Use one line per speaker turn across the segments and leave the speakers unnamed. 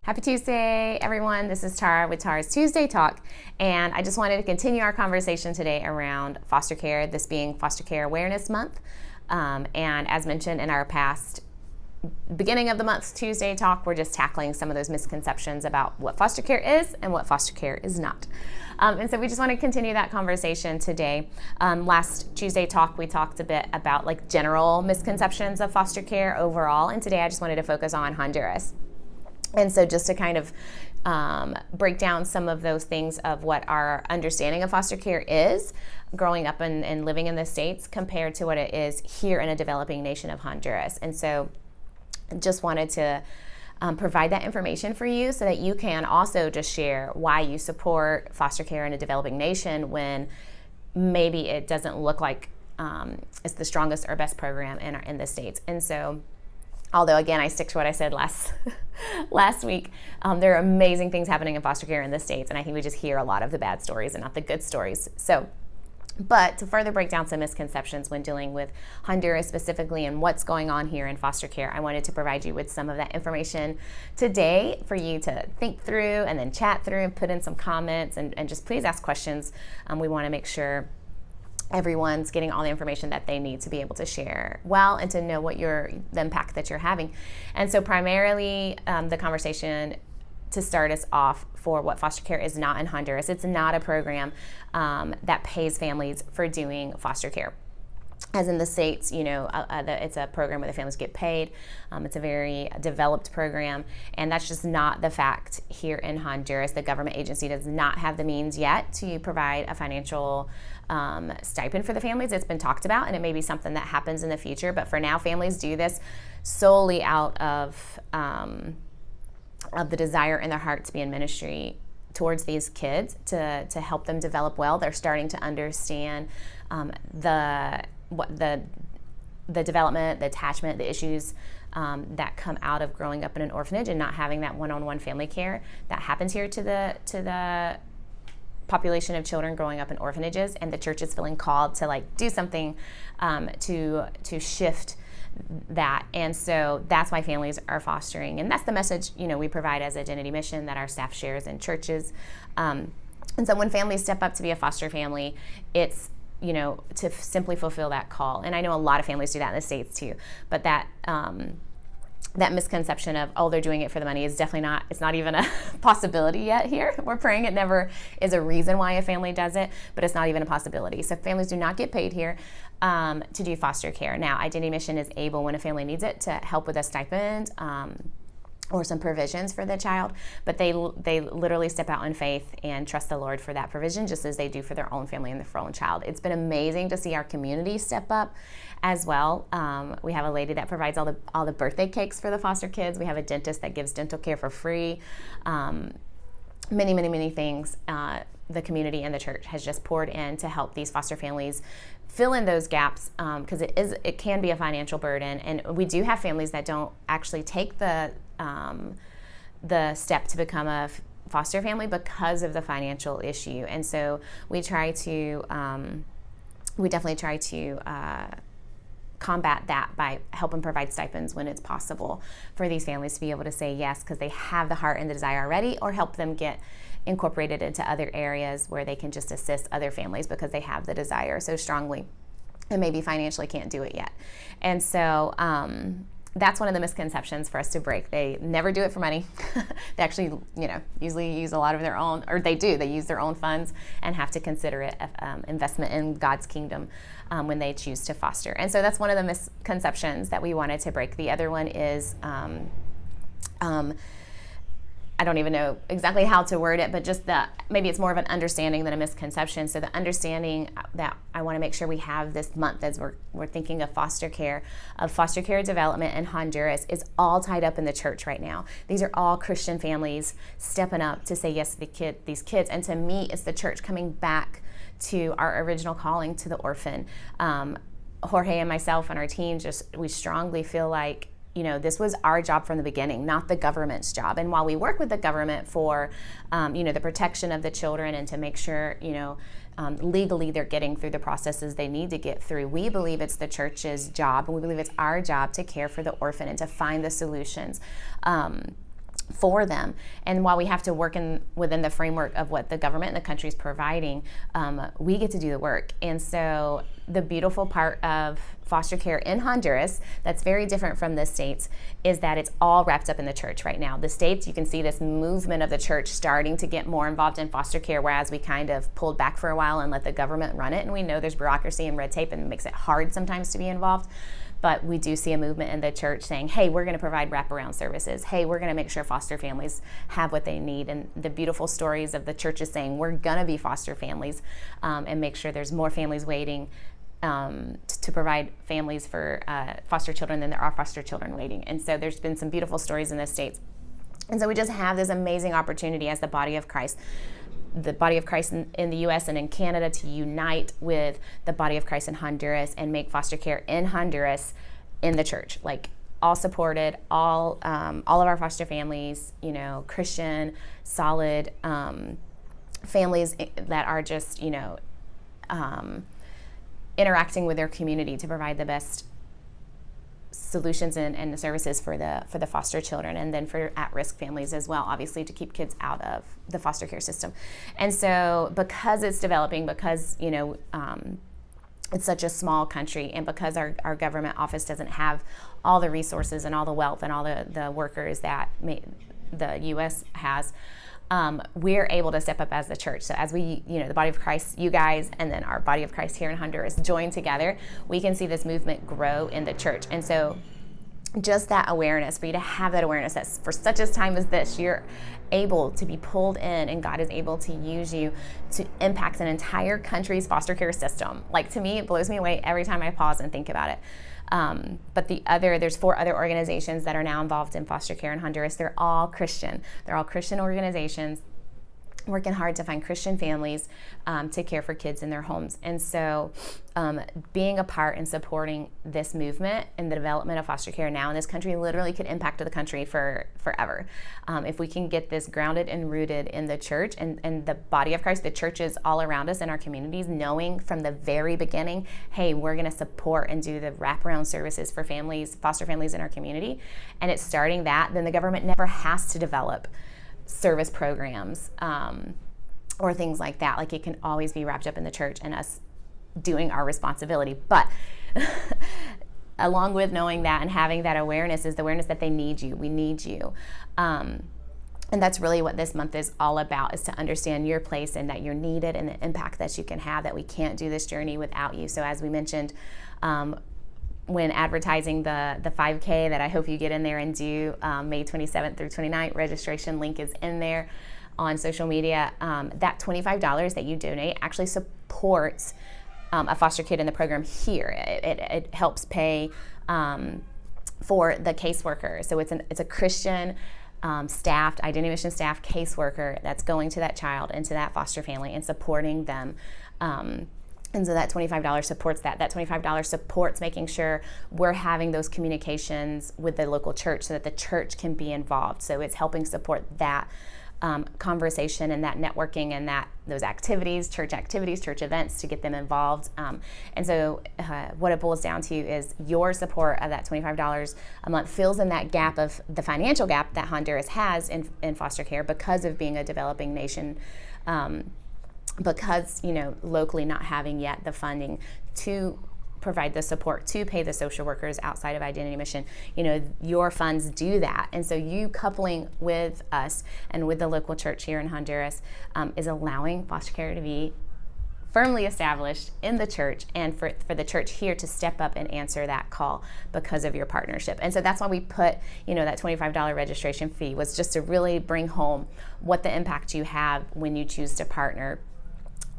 Happy Tuesday, everyone. This is Tara with Tara's Tuesday Talk, and I just wanted to continue our conversation today around foster care, this being Foster Care Awareness Month. And as mentioned in our past beginning of the month Tuesday Talk, we're just tackling some of those misconceptions about what foster care is and what foster care is not. And so we just want to continue that conversation today. Last Tuesday Talk, we talked a bit about like general misconceptions of foster care overall, and today I just wanted to focus on Honduras. And so just to kind of break down some of those things of what our understanding of foster care is growing up and living in the States compared to what it is here in a developing nation of Honduras. And so just wanted to provide that information for you so that you can also just share why you support foster care in a developing nation when maybe it doesn't look like it's the strongest or best program in the States. And so although, again, I stick to what I said last week, there are amazing things happening in foster care in the States, and I think we just hear a lot of the bad stories and not the good stories. But to further break down some misconceptions when dealing with Honduras specifically and what's going on here in foster care, I wanted to provide you with some of that information today for you to think through and then chat through and put in some comments and just please ask questions. We want to make sure everyone's getting all the information that they need to be able to share well and to know what the impact that you're having. And so primarily the conversation to start us off for what foster care is not in Honduras. It's not a program that pays families for doing foster care. As in the States, it's a program where the families get paid. It's a very developed program, and that's just not the fact here in Honduras. The government agency does not have the means yet to provide a financial stipend for the families. It's been talked about, and it may be something that happens in the future, but for now, families do this solely out of the desire in their heart to be in ministry towards these kids to help them develop well. They're starting to understand the development, the attachment, the issues that come out of growing up in an orphanage and not having that one-on-one family care that happens here to the population of children growing up in orphanages. And the church is feeling called to do something to shift that. And so that's why families are fostering, and that's the message we provide as Identity Mission that our staff shares in churches. And so when families step up to be a foster family, it's to simply fulfill that call. And I know a lot of families do that in the States too, but that misconception of, they're doing it for the money is definitely not, it's not even a possibility yet here. We're praying it never is a reason why a family does it, but it's not even a possibility. So families do not get paid here to do foster care. Now, Identity Mission is able, when a family needs it, to help with a stipend or some provisions for the child, but they literally step out in faith and trust the Lord for that provision, just as they do for their own family and their own child. It's been amazing to see our community step up as well. We have a lady that provides all the birthday cakes for the foster kids. We have a dentist that gives dental care for free. Many things. The community and the church has just poured in to help these foster families fill in those gaps, because it can be a financial burden, and we do have families that don't actually take the step to become a foster family because of the financial issue. And so we definitely try to combat that by helping provide stipends when it's possible for these families to be able to say yes because they have the heart and the desire already, or help them get incorporated into other areas where they can just assist other families because they have the desire so strongly and maybe financially can't do it yet. And so that's one of the misconceptions for us to break. They never do it for money. They actually, usually use a lot of their own, or they use their own funds and have to consider it investment in God's kingdom when they choose to foster. And so that's one of the misconceptions that we wanted to break. The other one is, I don't even know exactly how to word it, but just maybe it's more of an understanding than a misconception. So the understanding that I want to make sure we have this month as we're thinking of foster care development in Honduras is all tied up in the church right now. These are all Christian families stepping up to say yes to these kids. And to me, it's the church coming back to our original calling to the orphan. Jorge and myself and our team, we strongly feel like this was our job from the beginning, not the government's job. And while we work with the government for, the protection of the children and to make sure, legally they're getting through the processes they need to get through, we believe it's the church's job, and we believe it's our job to care for the orphan and to find the solutions. for them. And while we have to work within the framework of what the government and the country is providing, we get to do the work. And so the beautiful part of foster care in Honduras that's very different from the States is that it's all wrapped up in the church right now. The States, you can see this movement of the church starting to get more involved in foster care, whereas we kind of pulled back for a while and let the government run it. And we know there's bureaucracy and red tape, and it makes it hard sometimes to be involved. But we do see a movement in the church saying, hey, we're going to provide wraparound services. Hey, we're going to make sure foster families have what they need. And the beautiful stories of the churches saying, we're going to be foster families and make sure there's more families waiting to provide families for foster children than there are foster children waiting. And so there's been some beautiful stories in the States. And so we just have this amazing opportunity as the body of Christ in the U.S. and in Canada to unite with the body of Christ in Honduras and make foster care in Honduras in the church, like all supported, all of our foster families, Christian, solid families that are just, interacting with their community to provide the best solutions and services for the foster children, and then for at-risk families as well, obviously, to keep kids out of the foster care system. And so because it's developing, because it's such a small country, and because our government office doesn't have all the resources and all the wealth and all the workers that the U.S. has, we're able to step up as the church. So as we, the body of Christ, you guys, and then our body of Christ here in Honduras join together, we can see this movement grow in the church. And so just that awareness, for you to have that awareness that for such a time as this, you're able to be pulled in, and God is able to use you to impact an entire country's foster care system. Like, to me, it blows me away every time I pause and think about it. But there's 4 other organizations that are now involved in foster care in Honduras. They're all Christian. They're all Christian organizations working hard to find Christian families to care for kids in their homes. And so being a part and supporting this movement and the development of foster care now in this country literally could impact the country for forever. If we can get this grounded and rooted in the church and the body of Christ, the churches all around us in our communities, knowing from the very beginning, hey, we're going to support and do the wraparound services for families, foster families in our community, and it's starting that, then the government never has to develop service programs or things like that. Like, it can always be wrapped up in the church and us doing our responsibility. But along with knowing that and having that awareness is the awareness that they need you. We need you. And that's really what this month is all about, is to understand your place and that you're needed and the impact that you can have, that we can't do this journey without you. So as we mentioned, when advertising the 5K that I hope you get in there and do May 27th through 29th, registration link is in there on social media. That $25 that you donate actually supports a foster kid in the program here. It helps pay for the caseworker. So it's a Christian staffed, identity mission staff caseworker that's going to that child and to that foster family and supporting them. And so that $25 supports that. That $25 supports making sure we're having those communications with the local church so that the church can be involved. So it's helping support that conversation and that networking and those activities, church events, to get them involved. And so what it boils down to is your support of that $25 a month fills in that gap of the financial gap that Honduras has in foster care because of being a developing nation, because locally not having yet the funding to provide the support to pay the social workers outside of identity mission. Your funds do that. And so you coupling with us and with the local church here in Honduras is allowing foster care to be firmly established in the church, and for the church here to step up and answer that call because of your partnership. And so that's why we put, that $25 registration fee, was just to really bring home what the impact you have when you choose to partner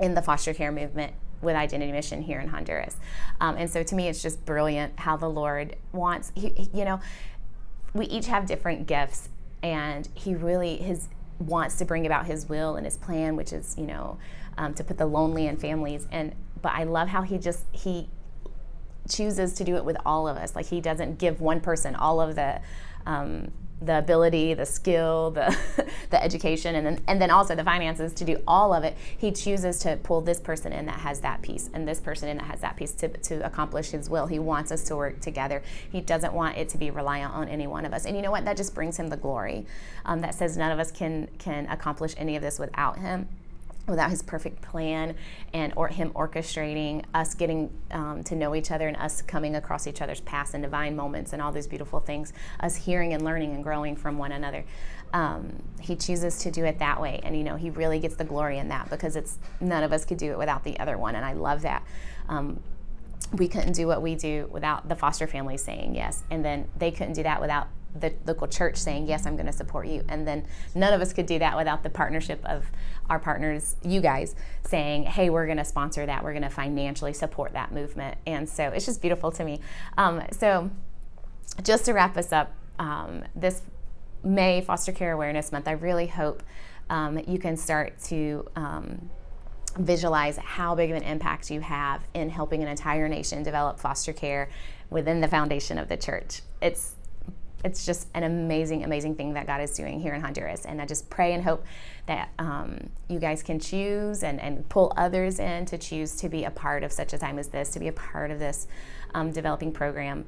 in the foster care movement with Identity Mission here in Honduras. And so to me, it's just brilliant how the Lord wants, we each have different gifts, and he really wants to bring about his will and his plan, which is, to put the lonely in families. But I love how he chooses to do it with all of us. Like, he doesn't give one person all of the the ability, the skill, the the education, and then also the finances to do all of it. He chooses to pull this person in that has that piece, and this person in that has that piece to accomplish his will. He wants us to work together. He doesn't want it to be reliant on any one of us. And you know what? That just brings him the glory. That says none of us can accomplish any of this without him, without his perfect plan or him orchestrating us getting to know each other and us coming across each other's paths and divine moments and all these beautiful things, us hearing and learning and growing from one another. He chooses to do it that way, and he really gets the glory in that, because none of us could do it without the other one, and I love that. We couldn't do what we do without the foster family saying yes, and then they couldn't do that without the local church saying, yes, I'm going to support you. And then none of us could do that without the partnership of our partners, you guys, saying, hey, we're going to sponsor that. We're going to financially support that movement. And so it's just beautiful to me. So just to wrap us up, this May Foster Care Awareness Month, I really hope you can start to visualize how big of an impact you have in helping an entire nation develop foster care within the foundation of the church. It's just an amazing, amazing thing that God is doing here in Honduras. And I just pray and hope that you guys can choose and pull others in to choose to be a part of such a time as this, to be a part of this developing program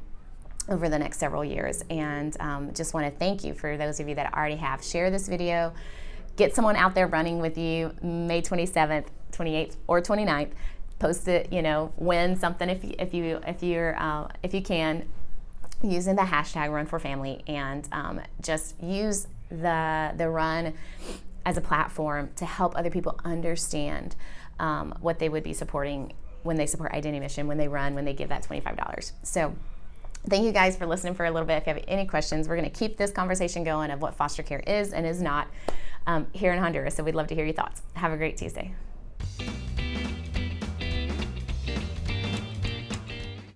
over the next several years. And just want to thank you for those of you that already have. Share this video. Get someone out there running with you May 27th, 28th, or 29th. Post it, win something if you can, using the hashtag Run for Family, and just use the run as a platform to help other people understand what they would be supporting when they support Identity Mission, when they run, when they give that $25. So thank you guys for listening for a little bit. If you have any questions, we're going to keep this conversation going of what foster care is and is not here in Honduras. So we'd love to hear your thoughts. Have a great Tuesday.